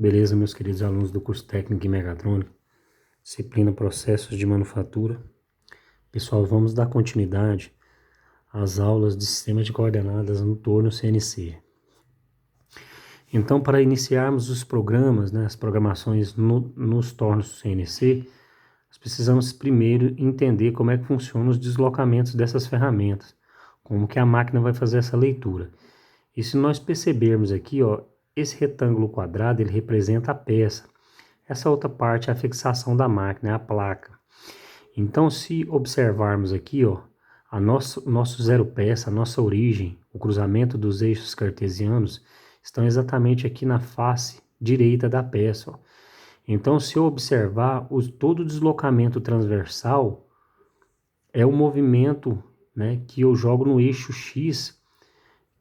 Beleza, meus queridos alunos do curso técnico em mecatrônica, disciplina processos de manufatura. Pessoal, vamos dar continuidade às aulas de sistema de coordenadas no torno CNC. Então, para iniciarmos os programas, as programações nos tornos CNC, nós precisamos primeiro entender como é que funcionam os deslocamentos dessas ferramentas, como que a máquina vai fazer essa leitura. E se nós percebermos aqui, esse retângulo quadrado, ele representa a peça. Essa outra parte é a fixação da máquina, é a placa. Então, se observarmos aqui, nosso zero peça, a nossa origem, o cruzamento dos eixos cartesianos, estão exatamente aqui na face direita da peça. Então, se eu observar, todo o deslocamento transversal é o movimento, que eu jogo no eixo X,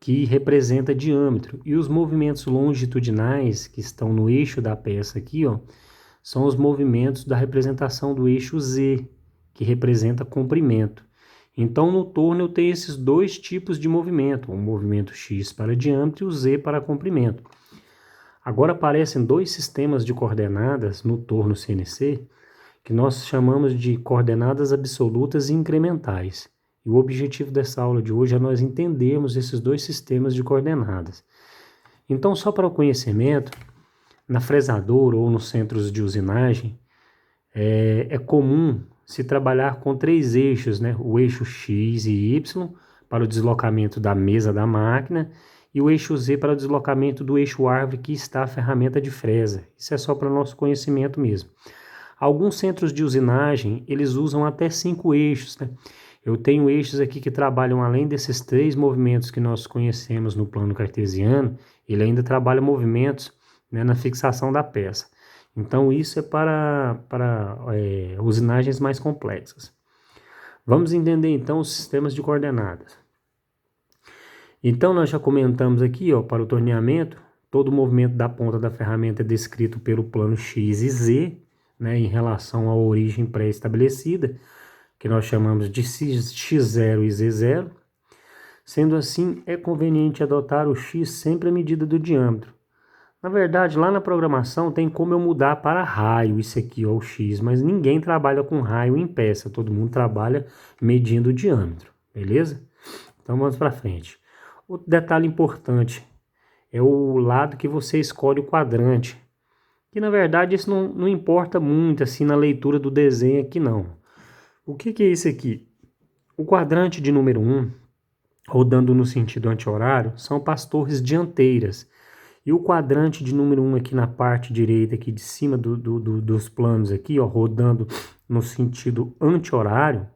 que representa diâmetro. E os movimentos longitudinais, que estão no eixo da peça aqui, são os movimentos da representação do eixo Z, que representa comprimento. Então, no torno eu tenho esses dois tipos de movimento, o movimento X para diâmetro e o Z para comprimento. Agora aparecem dois sistemas de coordenadas no torno CNC, que nós chamamos de coordenadas absolutas e incrementais. E o objetivo dessa aula de hoje é nós entendermos esses dois sistemas de coordenadas. Então, só para o conhecimento, na fresadora ou nos centros de usinagem, é comum se trabalhar com três eixos, o eixo X e Y para o deslocamento da mesa da máquina e o eixo Z para o deslocamento do eixo árvore que está a ferramenta de fresa. Isso é só para o nosso conhecimento mesmo. Alguns centros de usinagem, eles usam até 5 eixos, Eu tenho eixos aqui que trabalham além desses 3 movimentos que nós conhecemos no plano cartesiano, ele ainda trabalha movimentos na fixação da peça. Então, isso é para usinagens mais complexas. Vamos entender, então, os sistemas de coordenadas. Então, nós já comentamos aqui, para o torneamento, todo o movimento da ponta da ferramenta é descrito pelo plano X e Z, em relação à origem pré-estabelecida, que nós chamamos de X0 e Z0. Sendo assim, é conveniente adotar o X sempre à medida do diâmetro. Na verdade, lá na programação tem como eu mudar para raio, isso aqui, o X, mas ninguém trabalha com raio em peça, todo mundo trabalha medindo o diâmetro, beleza? Então vamos para frente. Outro detalhe importante é o lado que você escolhe o quadrante, que na verdade isso não importa muito assim na leitura do desenho aqui não. O que é isso aqui? O quadrante de número 1, rodando no sentido anti-horário, são para as torres dianteiras. E o quadrante de número 1 aqui na parte direita, aqui de cima dos planos aqui, rodando no sentido anti-horário,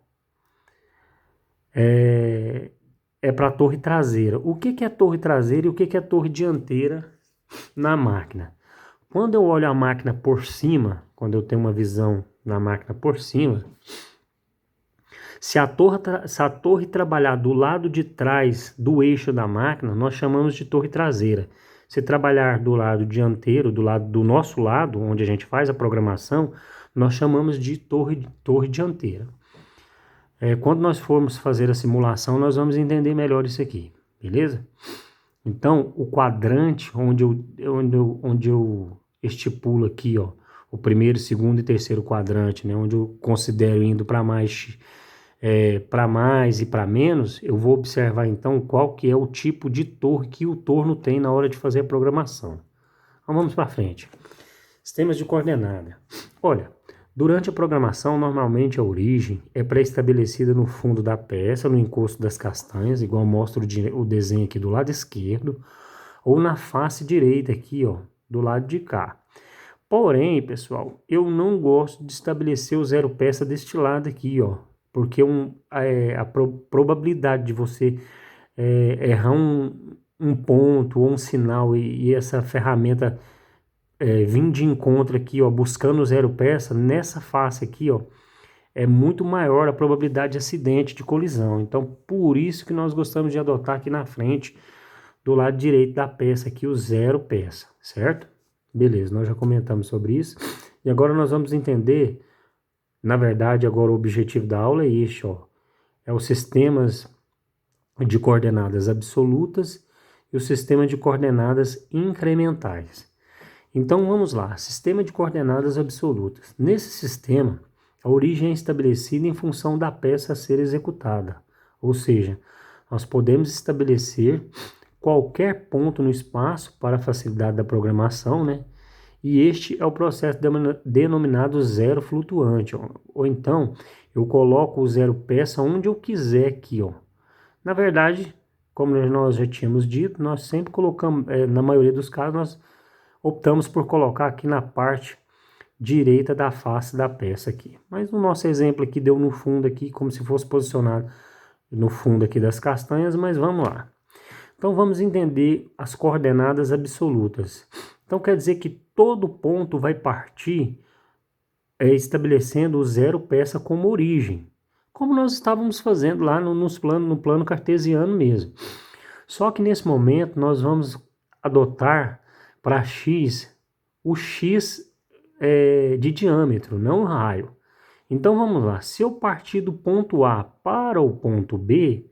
é para a torre traseira. O que é torre traseira e o que é torre dianteira na máquina? Quando eu olho a máquina por cima, quando eu tenho uma visão na máquina por cima, se a torre trabalhar do lado de trás do eixo da máquina, nós chamamos de torre traseira. Se trabalhar do lado dianteiro, do nosso lado, onde a gente faz a programação, nós chamamos de torre dianteira. Quando nós formos fazer a simulação, nós vamos entender melhor isso aqui, beleza? Então, o quadrante onde eu estipulo aqui, o primeiro, segundo e terceiro quadrante, onde eu considero indo para mais e para menos, eu vou observar então qual que é o tipo de torre que o torno tem na hora de fazer a programação. Então vamos para frente. Sistemas de coordenada. Olha, durante a programação, normalmente a origem é pré-estabelecida no fundo da peça, no encosto das castanhas, igual mostra o desenho aqui do lado esquerdo, ou na face direita aqui, do lado de cá. Porém, pessoal, eu não gosto de estabelecer o zero peça deste lado aqui, porque a probabilidade de você errar um ponto ou um sinal e essa ferramenta vir de encontro aqui, buscando o zero peça, nessa face aqui, é muito maior a probabilidade de acidente, de colisão. Então, por isso que nós gostamos de adotar aqui na frente, do lado direito da peça aqui, o zero peça, certo? Beleza, nós já comentamos sobre isso. E agora nós vamos entender. Na verdade, agora o objetivo da aula é este, é os sistemas de coordenadas absolutas e o sistema de coordenadas incrementais. Então vamos lá, sistema de coordenadas absolutas. Nesse sistema, a origem é estabelecida em função da peça a ser executada, ou seja, nós podemos estabelecer qualquer ponto no espaço para a facilidade da programação, né? E este é o processo denominado zero flutuante, ó. Ou então, eu coloco o zero peça onde eu quiser aqui, ó. Na verdade, como nós já tínhamos dito, nós sempre colocamos, na maioria dos casos, nós optamos por colocar aqui na parte direita da face da peça aqui. Mas no nosso exemplo aqui deu no fundo aqui, como se fosse posicionado no fundo aqui das castanhas, mas vamos lá. Então vamos entender as coordenadas absolutas. Então quer dizer que todo ponto vai partir estabelecendo o zero peça como origem, como nós estávamos fazendo lá no plano cartesiano mesmo. Só que nesse momento nós vamos adotar para x o x de diâmetro, não o raio. Então vamos lá, se eu partir do ponto A para o ponto B,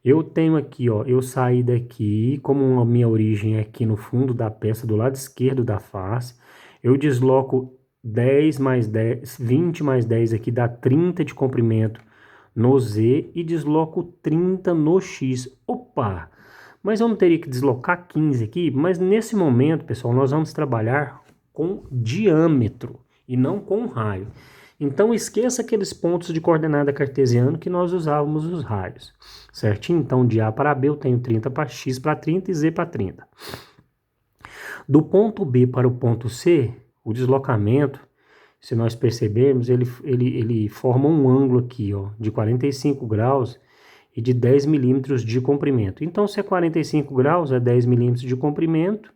eu tenho aqui, ó, eu saí daqui, como a minha origem é aqui no fundo da peça, do lado esquerdo da face, eu desloco 10 mais 10, 20 mais 10 aqui dá 30 de comprimento no Z e desloco 30 no X. Opa! Mas eu não teria que deslocar 15 aqui, mas nesse momento, pessoal, nós vamos trabalhar com diâmetro e não com raio. Então esqueça aqueles pontos de coordenada cartesiana que nós usávamos os raios, certinho? Então de A para B eu tenho 30 para X para 30 e Z para 30. Do ponto B para o ponto C, o deslocamento, se nós percebermos, ele forma um ângulo aqui, ó, de 45 graus e de 10 milímetros de comprimento. Então se é 45 graus, é 10 milímetros de comprimento,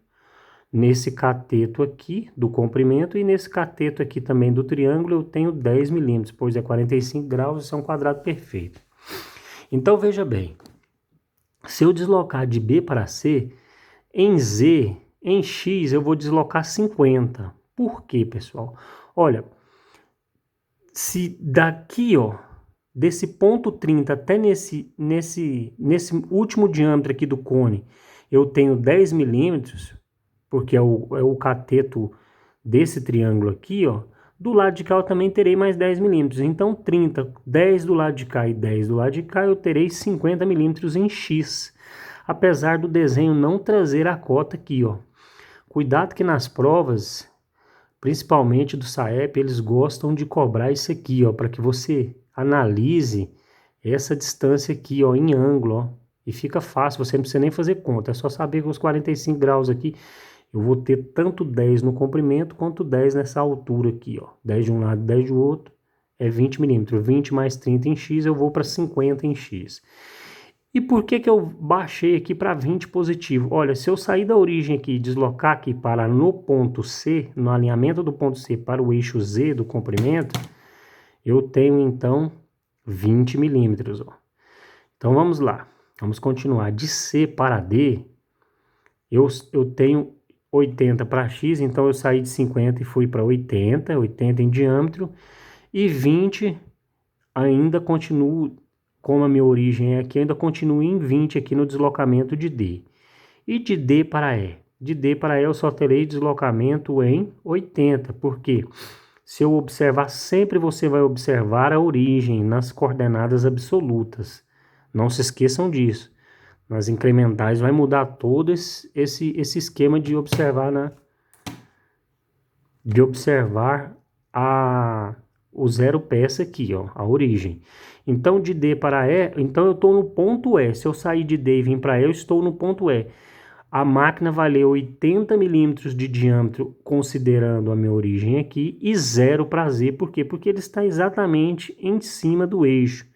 nesse cateto aqui do comprimento e nesse cateto aqui também do triângulo eu tenho 10 milímetros, pois é 45 graus, isso é um quadrado perfeito. Então veja bem, se eu deslocar de B para C, em Z, em X eu vou deslocar 50. Por quê, pessoal? Olha, se daqui, ó, desse ponto 30 até nesse último diâmetro aqui do cone, eu tenho 10 milímetros, porque é o cateto desse triângulo aqui, ó, do lado de cá eu também terei mais 10 milímetros. Então 30, 10 do lado de cá e 10 do lado de cá, eu terei 50 milímetros em X. Apesar do desenho não trazer a cota aqui, ó. Cuidado que nas provas, principalmente do SAEP, eles gostam de cobrar isso aqui, ó, para que você analise essa distância aqui, ó, em ângulo, ó. E fica fácil, você não precisa nem fazer conta, é só saber que os 45 graus aqui eu vou ter tanto 10 no comprimento quanto 10 nessa altura aqui, ó. 10 de um lado, 10 do outro, é 20 milímetros. 20 mais 30 em X, eu vou para 50 em X. E por que que eu baixei aqui para 20 positivo? Olha, se eu sair da origem aqui e deslocar aqui para no ponto C, no alinhamento do ponto C para o eixo Z do comprimento, eu tenho então 20 milímetros, ó. Então vamos lá, vamos continuar. De C para D, eu tenho 80 para X, então eu saí de 50 e fui para 80, 80 em diâmetro, e 20 ainda continuo, como a minha origem é aqui, ainda continuo em 20 aqui no deslocamento de D. E de D para E? De D para E eu só terei deslocamento em 80, porque se eu observar, sempre você vai observar a origem nas coordenadas absolutas. Não se esqueçam disso. Nas incrementais vai mudar todo esse esquema de observar, o zero peça aqui, ó, a origem. Então de D para E, então eu estou no ponto E. Se eu sair de D e vir para E, eu estou no ponto E. A máquina vai ler 80 milímetros de diâmetro, considerando a minha origem aqui, e 0 para Z. Por quê? Porque ele está exatamente em cima do eixo.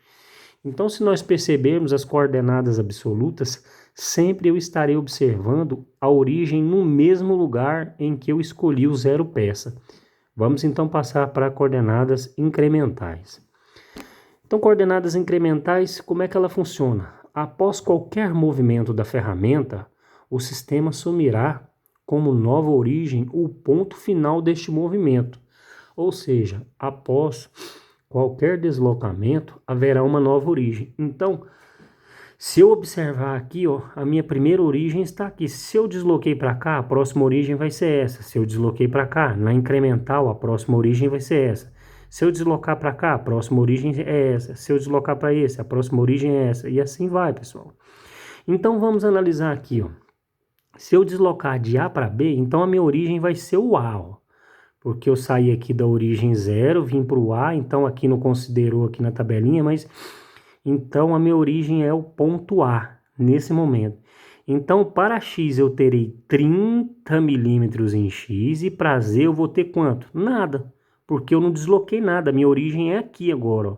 Então, se nós percebermos as coordenadas absolutas, sempre eu estarei observando a origem no mesmo lugar em que eu escolhi o zero peça. Vamos então passar para coordenadas incrementais. Então, coordenadas incrementais, como é que ela funciona? Após qualquer movimento da ferramenta, o sistema assumirá como nova origem o ponto final deste movimento. Ou seja, após qualquer deslocamento, haverá uma nova origem. Então, Se eu observar aqui, ó, a minha primeira origem está aqui. Se eu desloquei para cá, a próxima origem vai ser essa. Se eu desloquei para cá, na incremental, a próxima origem vai ser essa. Se eu deslocar para cá, a próxima origem é essa. Se eu deslocar para esse, a próxima origem é essa. E assim vai, pessoal. Então vamos analisar aqui, ó. Se eu deslocar de A para B, então a minha origem vai ser o A, ó. Porque eu saí aqui da origem 0, vim para o A, então aqui não considerou aqui na tabelinha, mas então a minha origem é o ponto A, nesse momento. Então para X eu terei 30 milímetros em X e para Z eu vou ter quanto? Nada, porque eu não desloquei nada, a minha origem é aqui agora, ó.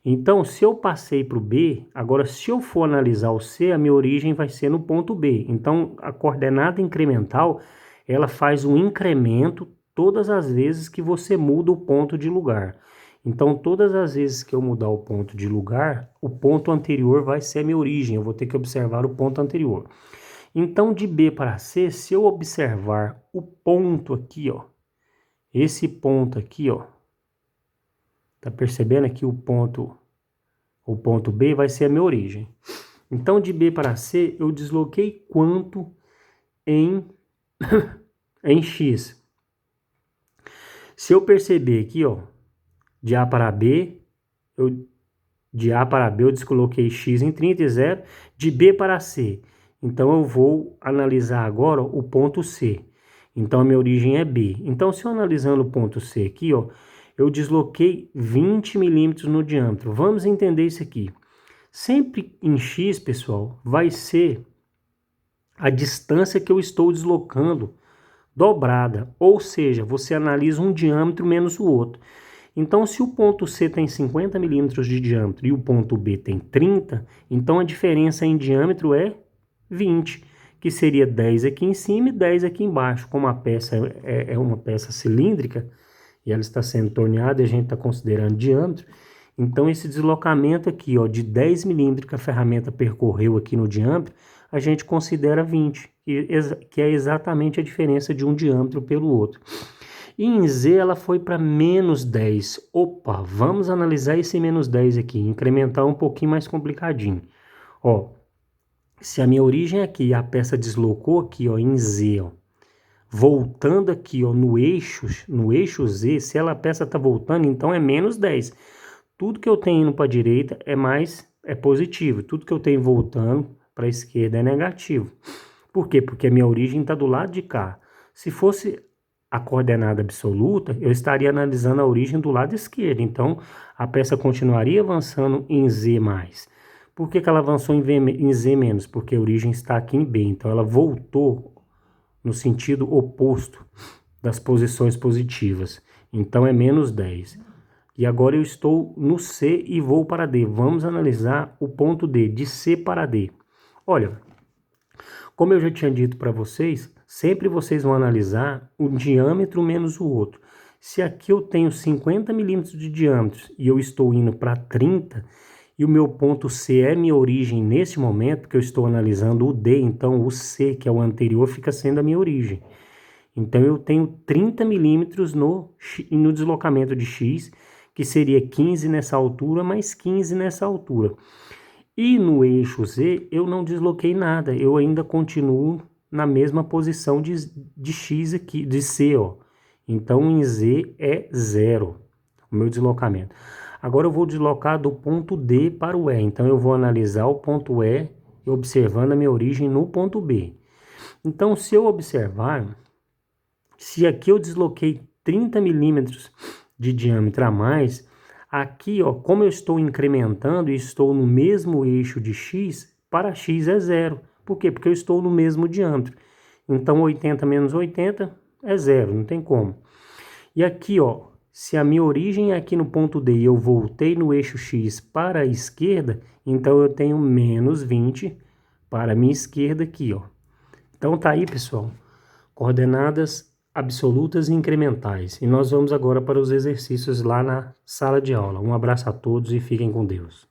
Então, se eu passei para o B, agora se eu for analisar o C, a minha origem vai ser no ponto B. Então, a coordenada incremental, ela faz um incremento todas as vezes que você muda o ponto de lugar. Então, todas as vezes que eu mudar o ponto de lugar, o ponto anterior vai ser a minha origem. Eu vou ter que observar o ponto anterior. Então, de B para C, se eu observar o ponto aqui, ó, esse ponto aqui, ó, tá percebendo aqui o ponto B vai ser a minha origem. Então, de B para C, eu desloquei quanto em, em X? Se eu perceber aqui, ó, de A para B, eu desloquei X em 30 e 0. De B para C, então eu vou analisar agora o ponto C. Então, a minha origem é B. Então, se eu analisando o ponto C aqui, ó, eu desloquei 20 milímetros no diâmetro. Vamos entender isso aqui. Sempre em X, pessoal, vai ser a distância que eu estou deslocando dobrada. Ou seja, você analisa um diâmetro menos o outro. Então, se o ponto C tem 50 milímetros de diâmetro e o ponto B tem 30, então a diferença em diâmetro é 20, que seria 10 aqui em cima e 10 aqui embaixo. Como a peça é uma peça cilíndrica, e ela está sendo torneada e a gente está considerando diâmetro, então esse deslocamento aqui, ó, de 10 milímetros que a ferramenta percorreu aqui no diâmetro, a gente considera 20, que é exatamente a diferença de um diâmetro pelo outro. E em Z ela foi para menos 10. Opa, vamos analisar esse menos 10 aqui, incrementar um pouquinho mais complicadinho. Ó, se a minha origem é aqui, a peça deslocou aqui, ó, em Z, ó, voltando aqui, ó, no eixo Z, se a peça está voltando, então é menos 10. Tudo que eu tenho indo para a direita é positivo. Tudo que eu tenho voltando para a esquerda é negativo. Por quê? Porque a minha origem está do lado de cá. Se fosse a coordenada absoluta, eu estaria analisando a origem do lado esquerdo. Então, a peça continuaria avançando em Z+. Por que ela avançou em Z-? Porque a origem está aqui em B. Então, ela voltou no sentido oposto das posições positivas. Então, é menos 10. E agora eu estou no C e vou para D. Vamos analisar o ponto D, de C para D. Olha, como eu já tinha dito para vocês, sempre vocês vão analisar o diâmetro menos o outro. Se aqui eu tenho 50 milímetros de diâmetro e eu estou indo para 30, e o meu ponto C é minha origem nesse momento, porque eu estou analisando o D, então o C, que é o anterior, fica sendo a minha origem. Então eu tenho 30 milímetros no deslocamento de X, que seria 15 nessa altura, mais 15 nessa altura. E no eixo Z, eu não desloquei nada, eu ainda continuo na mesma posição de X aqui, de C, ó. Então, em Z é 0, o meu deslocamento. Agora eu vou deslocar do ponto D para o E, então eu vou analisar o ponto E, observando a minha origem no ponto B. Então, se eu observar, se aqui eu desloquei 30 milímetros de diâmetro a mais, aqui, ó, como eu estou incrementando e estou no mesmo eixo de X, para X é 0. Por quê? Porque eu estou no mesmo diâmetro. Então, 80 menos 80 é 0, não tem como. E aqui, ó, se a minha origem é aqui no ponto D e eu voltei no eixo X para a esquerda, então eu tenho menos 20 para a minha esquerda aqui, ó. Então, tá aí, pessoal, coordenadas absolutas e incrementais. E nós vamos agora para os exercícios lá na sala de aula. Um abraço a todos e fiquem com Deus.